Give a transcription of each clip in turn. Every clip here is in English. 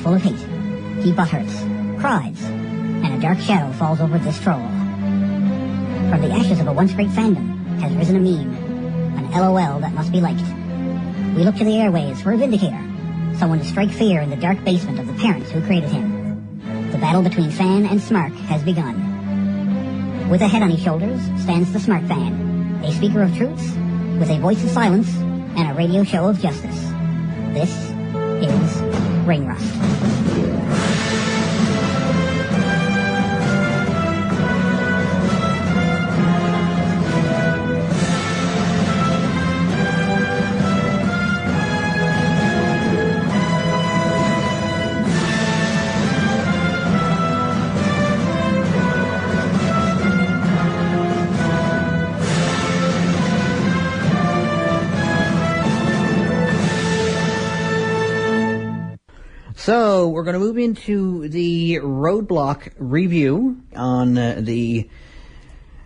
full of hate. He butthurts, cries, and a dark shadow falls over this troll. From the ashes of a once great fandom has risen a meme, an LOL that must be liked. We look to the airways for a vindicator, someone to strike fear in the dark basement of the parents who created him. The battle between fan and smart has begun. With a head on his shoulders stands the smart fan, a speaker of truths, with a voice of silence, and a radio show of justice. This is Ring Rust. So, we're going to move into the Roadblock review on the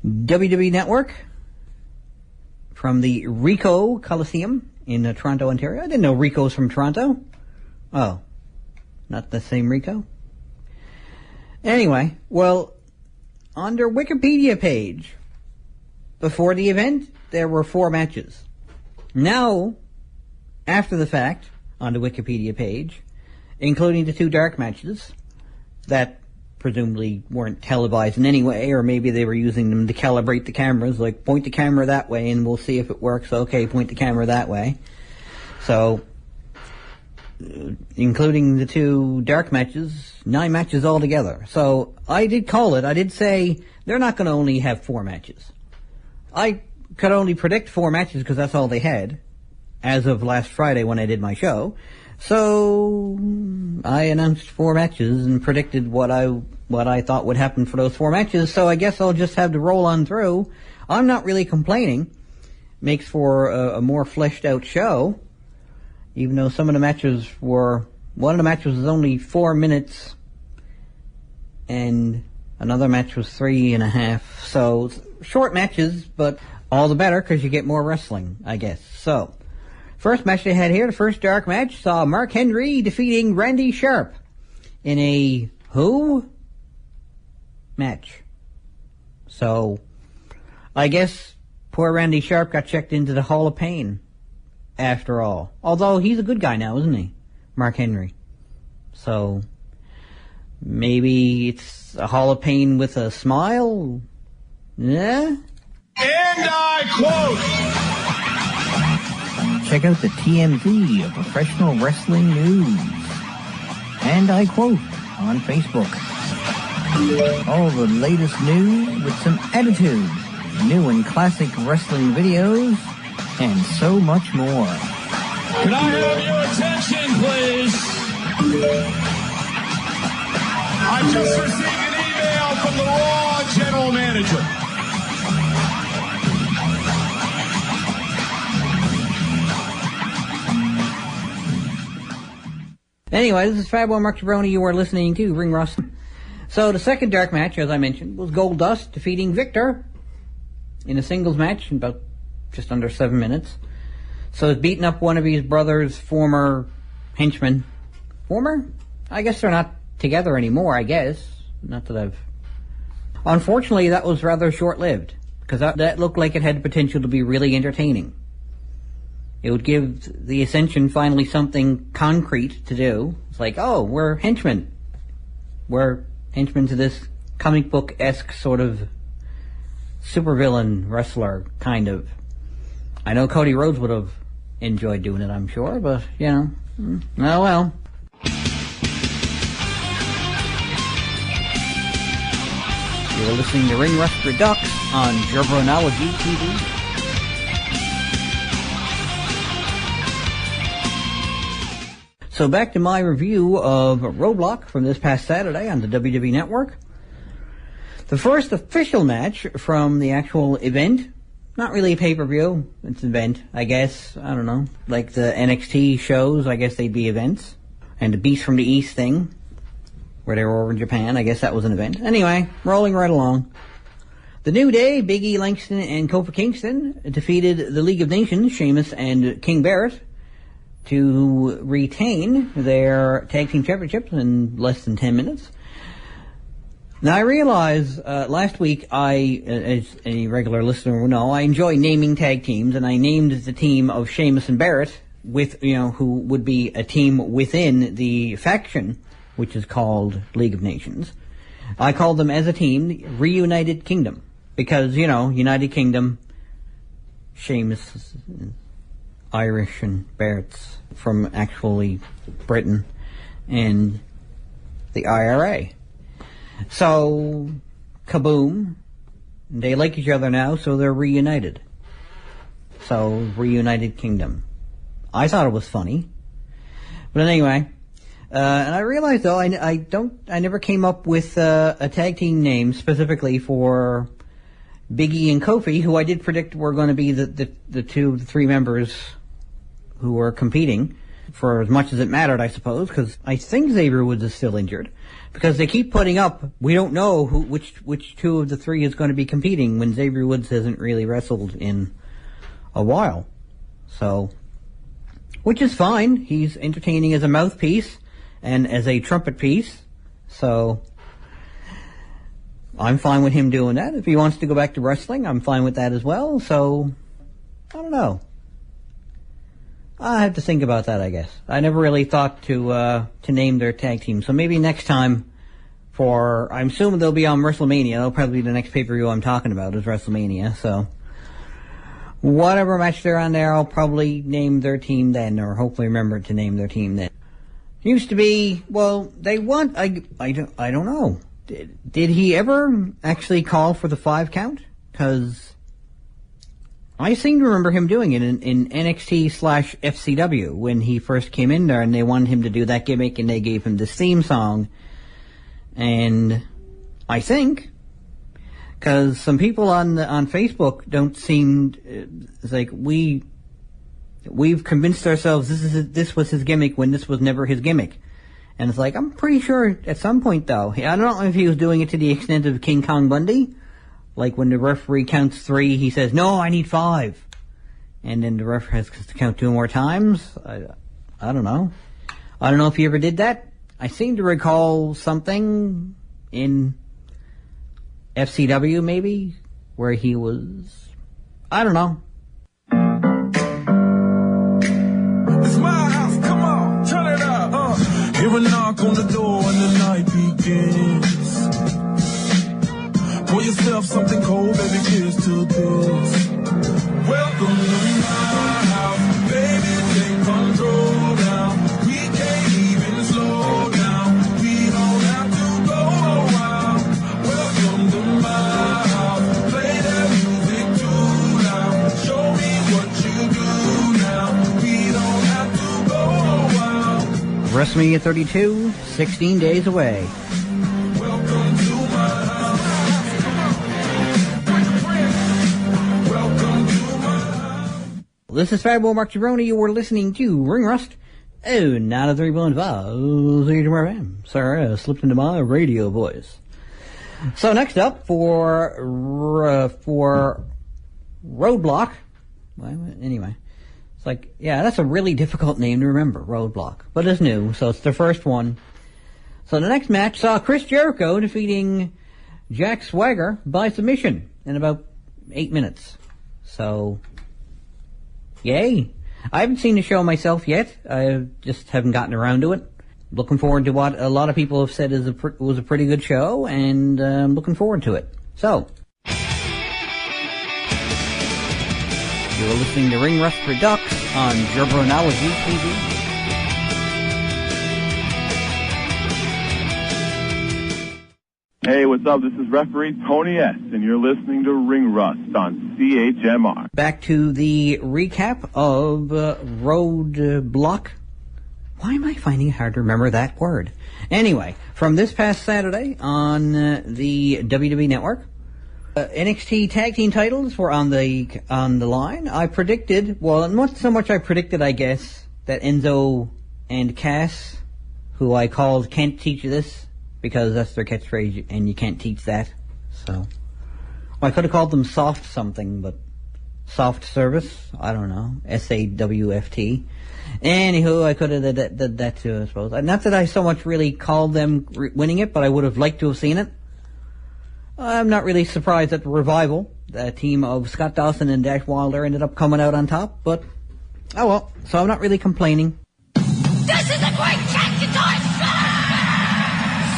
WWE Network from the Ricoh Coliseum in Toronto, Ontario. I didn't know Ricoh's from Toronto. Oh, not the same Ricoh? Anyway, well, on their Wikipedia page, before the event, there were 4 matches. Now, after the fact, on the Wikipedia page, including the 2 dark matches that presumably weren't televised in any way, or maybe they were using them to calibrate the cameras, like point the camera that way and we'll see if it works. Okay, point the camera that way. So, including the 2 dark matches, 9 matches altogether. So, I did call it. I did say they're not going to only have 4 matches. I could only predict 4 matches because that's all they had as of last Friday when I did my show. So, I announced 4 matches and predicted what I thought would happen for those 4 matches, so I guess I'll just have to roll on through. I'm not really complaining. Makes for a more fleshed out show, even though some of the matches were... One of the matches was only 4 minutes, and another match was 3.5, so short matches, but all the better, because you get more wrestling, I guess. So... First match they had here, the first dark match, saw Mark Henry defeating Randy Sharp in a who? Match. So, I guess poor Randy Sharp got checked into the Hall of Pain, after all. Although, he's a good guy now, isn't he? Mark Henry. So, maybe it's a Hall of Pain with a smile? Yeah? And I quote... Check out the TMZ of professional wrestling news. And I quote on Facebook. All the latest news with some attitude, new and classic wrestling videos, and so much more. Can I have your attention, please? I just received an email from the Raw General Manager. Anyway, this is Fab1 Mark Jabroni. You are listening to Ring Rust. So the second dark match, as I mentioned, was Goldust defeating Victor in a singles match in about just under 7 minutes. So he's beating up one of his brother's former henchmen. Former? I guess they're not together anymore, I guess. Not that I've... Unfortunately, that was rather short-lived, because that looked like it had the potential to be really entertaining. It would give the Ascension finally something concrete to do. It's like, oh, we're henchmen. We're henchmen to this comic book-esque sort of supervillain wrestler, kind of. I know Cody Rhodes would have enjoyed doing it, I'm sure, but, you know, oh well. You're listening to Ring Rust Redux on Jabronology TV. So back to my review of Roadblock from this past Saturday on the WWE Network. The first official match from the actual event. Not really a pay-per-view. It's an event, I guess. I don't know. Like the NXT shows, I guess they'd be events. And the Beast from the East thing, where they were over in Japan, I guess that was an event. Anyway, rolling right along. The New Day, Big E Langston and Kofi Kingston defeated the League of Nations, Sheamus and King Barrett, to retain their tag team championships in less than 10 minutes. Now, I realize last week, as any regular listener will know, I enjoy naming tag teams, and I named the team of Sheamus and Barrett, who would be a team within the faction, which is called League of Nations. I called them as a team the Reunited Kingdom, because, United Kingdom, Sheamus is Irish and Barrett's from actually Britain, and the IRA. So, kaboom, they like each other now, so they're reunited. So, Reunited Kingdom. I thought it was funny. But anyway, and I realized though, I never came up with a tag team name specifically for Big E and Kofi, who I did predict were going to be the three members who were competing, for as much as it mattered, I suppose, because I think Xavier Woods is still injured. Because they keep putting up, we don't know which two of the three is going to be competing when Xavier Woods hasn't really wrestled in a while. So, which is fine. He's entertaining as a mouthpiece and as a trumpet piece. So, I'm fine with him doing that. If he wants to go back to wrestling, I'm fine with that as well. So, I don't know. I have to think about that, I guess. I never really thought to name their tag team. So maybe next time I'm assuming they'll be on WrestleMania. That'll probably be the next pay-per-view I'm talking about is WrestleMania. So whatever match they're on there, I'll probably name their team then, or hopefully remember to name their team then. Used to be, well, they want, I don't know. Did he ever actually call for the 5 count? Because I seem to remember him doing it in NXT/FCW when he first came in there, and they wanted him to do that gimmick, and they gave him this theme song. And I think, because some people on Facebook don't seem, it's like we've convinced ourselves this was his gimmick when this was never his gimmick. And it's like, I'm pretty sure at some point though, I don't know if he was doing it to the extent of King Kong Bundy. Like when the referee counts 3, he says, "No, I need 5." And then the referee has to count 2 more times. I don't know. I don't know if he ever did that. I seem to recall something in FCW maybe, where he was, I don't know. It's my house, come on, turn it up. Hear a knock on the door and the night begins. Pour yourself something cold, baby, cheers to this. Welcome to my house, baby, take control now. We can't even slow down, we don't have to go a while. Welcome to my house, play that music too loud. Show me what you do now, we don't have to go a while. WrestleMania 32, 16 days away. Welcome to my house. This is Fabio Mark Gironi. You were listening to Ring Rust. Oh, not a 3.5. Sorry, I slipped into my radio voice. So next up for Roadblock. Well, anyway, it's like, yeah, that's a really difficult name to remember, Roadblock. But it's new, so it's the first one. So the next match saw Chris Jericho defeating Jack Swagger by submission in about 8 minutes. So, yay. I haven't seen the show myself yet. I just haven't gotten around to it. Looking forward to what a lot of people have said was a pretty good show, and I'm looking forward to it. So, you're listening to Ring Rust Redux on Jabronology TV. Hey, what's up? This is referee Tony S., and you're listening to Ring Rust on CHMR. Back to the recap of Roadblock. Why am I finding it hard to remember that word? Anyway, from this past Saturday on the WWE Network, NXT Tag Team titles were on the line. I predicted, well, not so much I predicted, I guess, that Enzo and Cass, who I called Can't Teach You This, because that's their catchphrase, and you can't teach that. So, well, I could have called them soft something, but soft service. I don't know. SAWFT. Anywho, I could have did that too, I suppose. Not that I so much really called them winning it, but I would have liked to have seen it. I'm not really surprised at the Revival. The team of Scott Dawson and Dash Wilder ended up coming out on top, but oh well. So I'm not really complaining. This is a great chance to time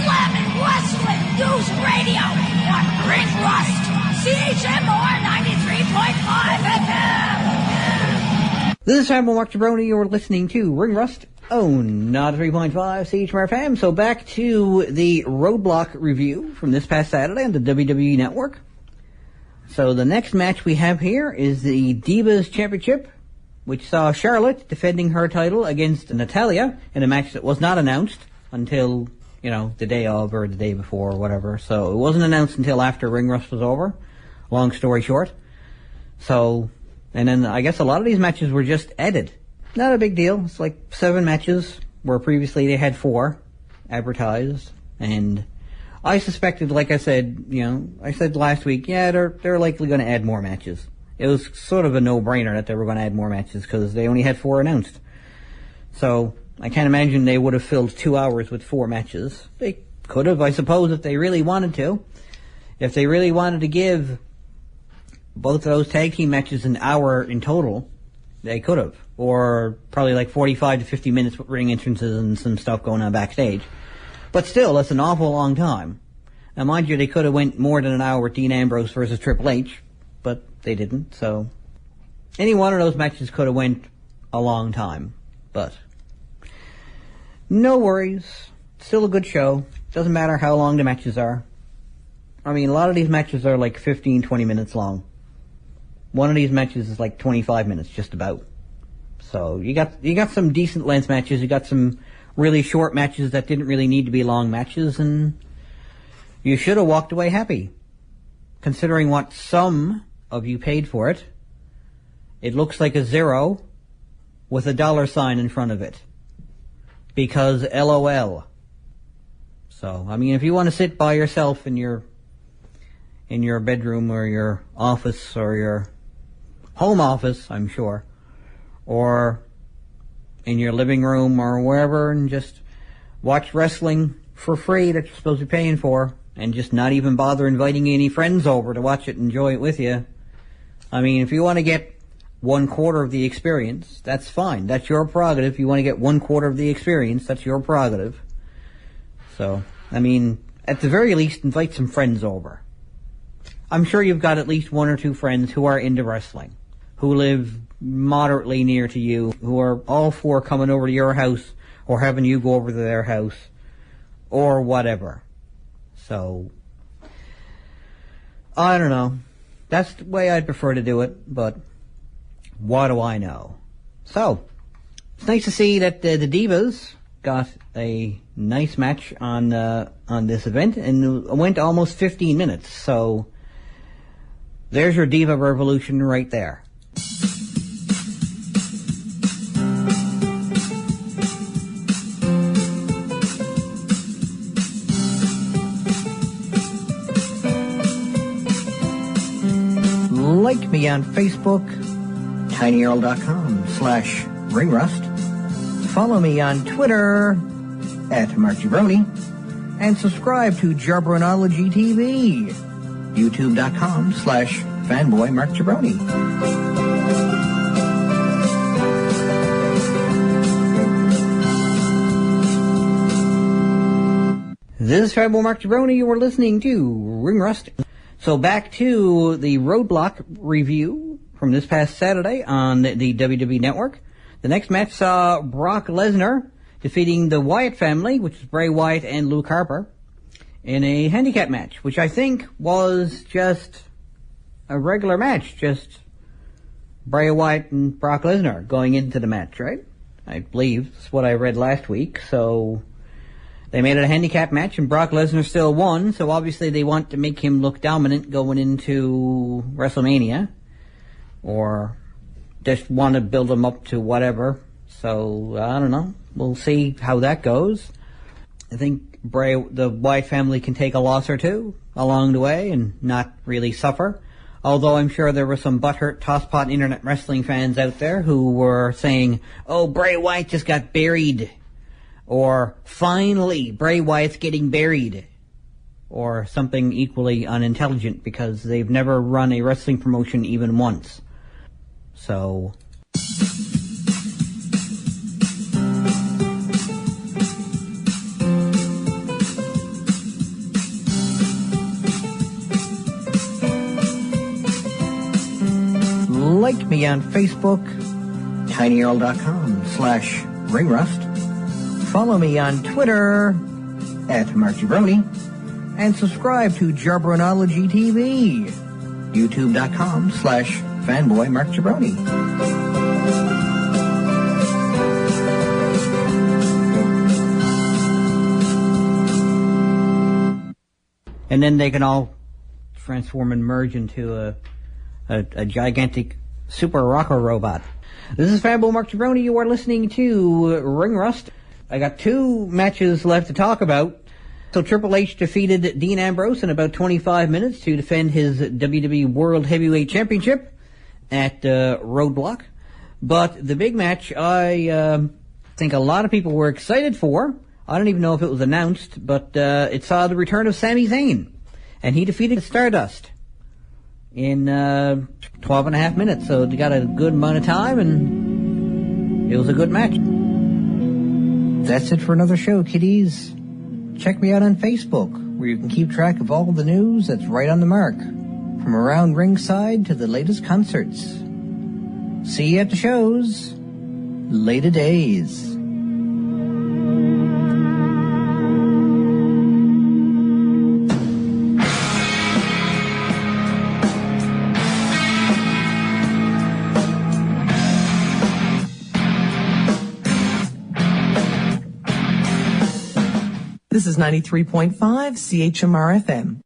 Slamming Wrestling News Radio on Ring Rust, CHMR 93.5 FM. This is Rambo Mark Jabroni. You're listening to Ring Rust. Oh, not a 3.5 CHMR FM. So back to the Roadblock review from this past Saturday on the WWE Network. So the next match we have here is the Divas Championship, which saw Charlotte defending her title against Natalya in a match that was not announced until, the day of or the day before or whatever. So it wasn't announced until after Ring Rust was over. Long story short. So, and then I guess a lot of these matches were just added. Not a big deal. It's like 7 matches where previously they had 4 advertised. And I suspected, like I said, I said last week, they're likely going to add more matches. It was sort of a no-brainer that they were going to add more matches because they only had 4 announced. So I can't imagine they would have filled 2 hours with 4 matches. They could have, I suppose, if they really wanted to. If they really wanted to give both of those tag team matches an hour in total, they could have. Or probably like 45 to 50 minutes with ring entrances and some stuff going on backstage. But still, that's an awful long time. Now, mind you, they could have went more than an hour with Dean Ambrose versus Triple H, but they didn't, so any one of those matches could have went a long time. But no worries. Still a good show. Doesn't matter how long the matches are. I mean, a lot of these matches are like 15, 20 minutes long. One of these matches is like 25 minutes, just about. So you got some decent length matches. You got some really short matches that didn't really need to be long matches, and you should have walked away happy. Considering what some of you paid for it, it looks like a 0 with a $sign in front of it. Because LOL. So, I mean, if you want to sit by yourself in your bedroom or your office or your home office, I'm sure, or in your living room or wherever, and just watch wrestling for free that you're supposed to be paying for, and just not even bother inviting any friends over to watch it and enjoy it with you. I mean, if you want to get 1/4 of the experience, that's fine. That's your prerogative. If you want to get 1/4 of the experience, that's your prerogative. So, I mean, at the very least, invite some friends over. I'm sure you've got at least 1 or 2 friends who are into wrestling, who live moderately near to you, who are all for coming over to your house or having you go over to their house or whatever. So, I don't know. That's the way I'd prefer to do it, but what do I know? So, it's nice to see that the Divas got a nice match on this event, and it went almost 15 minutes, so there's your Diva Revolution right there. Like me on Facebook, tinyurl.com/ringrust. Follow me on Twitter @MarkJabroni, and subscribe to Jabronology TV, youtube.com/fanboymarkjabroni. This is Fanboy Mark Jabroni. You are listening to Ring Rust. So back to the Roadblock review from this past Saturday on the WWE Network. The next match saw Brock Lesnar defeating the Wyatt family, which is Bray Wyatt and Luke Harper, in a handicap match, which I think was just a regular match, just Bray Wyatt and Brock Lesnar going into the match, right? I believe that's what I read last week. So they made it a handicap match, and Brock Lesnar still won, so obviously they want to make him look dominant going into WrestleMania, or just want to build him up to whatever. So, I don't know. We'll see how that goes. I think the Wyatt family can take a loss or two along the way and not really suffer. Although I'm sure there were some butthurt tosspot internet wrestling fans out there who were saying, oh, Bray Wyatt just got buried. Or, finally, Bray Wyatt's getting buried. Or something equally unintelligent because they've never run a wrestling promotion even once. So... Like me on Facebook, tinyurl.com/ringrust. Follow me on Twitter @MarkJabroni. And subscribe to Jabronology TV, youtube.com/fanboymarkjabroni. And then they can all transform and merge into a gigantic super rocker robot. This is Fanboy Mark Jabroni. You are listening to Ring Rust. I got 2 matches left to talk about. So Triple H defeated Dean Ambrose in about 25 minutes to defend his WWE World Heavyweight Championship at Roadblock. But the big match I think a lot of people were excited for. I don't even know if it was announced, but it saw the return of Sami Zayn. And he defeated Stardust in 12 and a half minutes. So they got a good amount of time, and it was a good match. That's it for another show, kiddies. Check me out on Facebook, where you can keep track of all the news that's right on the mark, from around ringside to the latest concerts. See you at the shows. Later days. This is 93.5 CHMR FM.